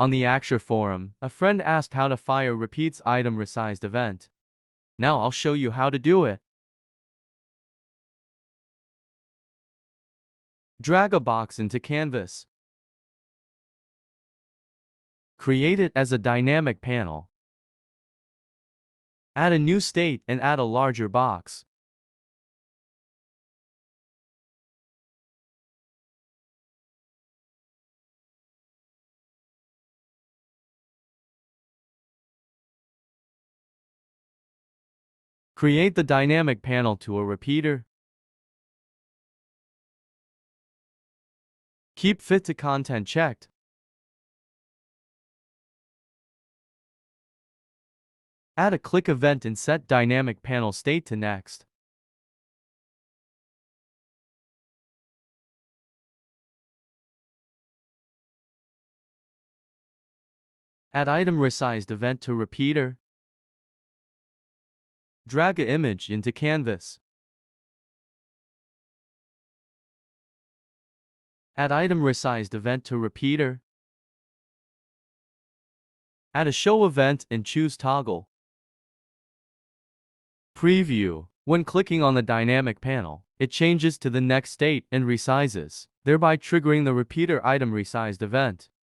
On the Axure forum, a friend asked how to fire repeats item resized event. Now I'll show you how to do it. Drag a box into canvas. Create it as a dynamic panel. Add a new state and add a larger box. Create the dynamic panel to a repeater. Keep fit to content checked. Add a click event and set dynamic panel state to next. Add item resized event to repeater. Drag an image into canvas. Add item resized event to repeater. Add a show event and choose toggle. Preview. When clicking on the dynamic panel, it changes to the next state and resizes, thereby triggering the repeater item resized event.